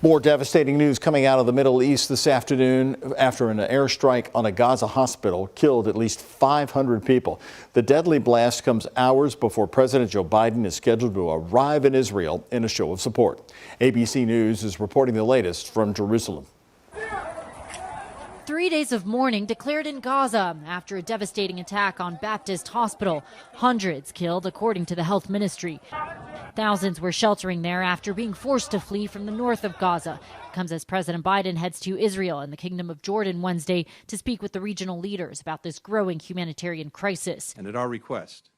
More devastating news coming out of the Middle East this afternoon after an airstrike on a Gaza hospital killed at least 500 people. The deadly blast comes hours before President Joe Biden is scheduled to arrive in Israel in a show of support. ABC News is reporting the latest from Jerusalem. 3 days of mourning declared in Gaza after a devastating attack on Baptist Hospital. Hundreds killed, according to the health ministry. Thousands were sheltering there after being forced to flee from the north of Gaza. It comes as President Biden heads to Israel and the Kingdom of Jordan Wednesday to speak with the regional leaders about this growing humanitarian crisis. And at our request,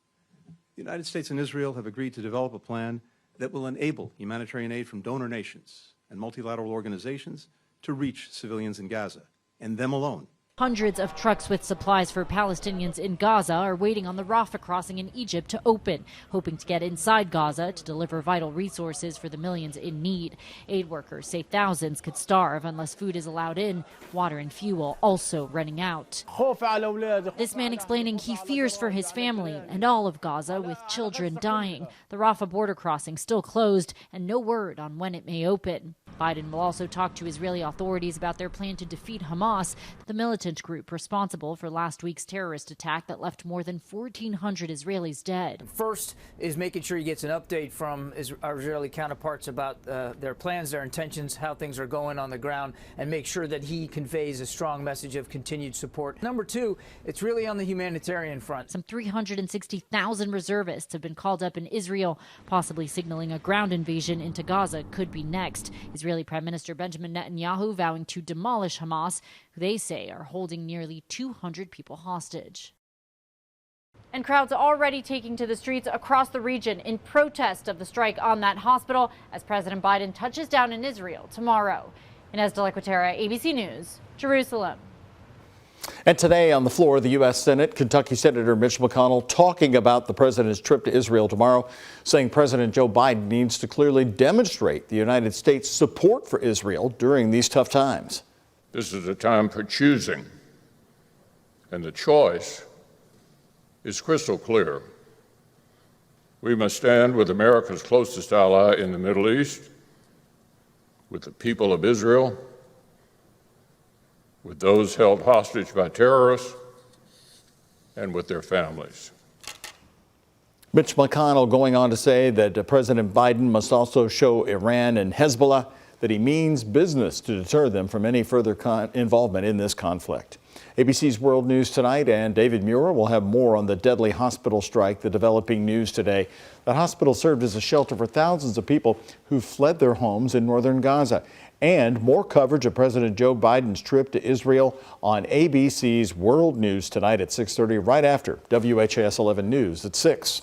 the United States and Israel have agreed to develop a plan that will enable humanitarian aid from donor nations and multilateral organizations to reach civilians in Gaza, and them alone. Hundreds of trucks with supplies for Palestinians in Gaza are waiting on the Rafah crossing in Egypt to open, hoping to get inside Gaza to deliver vital resources for the millions in need. Aid workers say thousands could starve unless food is allowed in, water and fuel also running out. This man explaining he fears for his family and all of Gaza, with children dying. The Rafah border crossing still closed and no word on when it may open. Biden will also talk to Israeli authorities about their plan to defeat Hamas, the militant group responsible for last week's terrorist attack that left more than 1,400 Israelis dead. First is making sure he gets an update from our Israeli counterparts about their plans, their intentions, how things are going on the ground, and make sure that he conveys a strong message of continued support. Number two, it's really on the humanitarian front. Some 360,000 reservists have been called up in Israel, possibly signaling a ground invasion into Gaza could be next. Israeli Prime Minister Benjamin Netanyahu vowing to demolish Hamas, who they say are holding nearly 200 people hostage. And crowds already taking to the streets across the region in protest of the strike on that hospital as President Biden touches down in Israel tomorrow. Inez de la Quatera, ABC News, Jerusalem. And today on the floor of the U.S. Senate, Kentucky Senator Mitch McConnell talking about the president's trip to Israel tomorrow, saying President Joe Biden needs to clearly demonstrate the United States' support for Israel during these tough times. This is a time for choosing, and the choice is crystal clear. We must stand with America's closest ally in the Middle East, with the people of Israel, with those held hostage by terrorists, and with their families. Mitch McConnell going on to say that President Biden must also show Iran and Hezbollah that he means business to deter them from any further involvement in this conflict. ABC's World News Tonight and David Muir will have more on the deadly hospital strike, the developing news today. That hospital served as a shelter for thousands of people who fled their homes in northern Gaza. And more coverage of President Joe Biden's trip to Israel on ABC's World News Tonight at 6:30, right after WHAS 11 News at 6.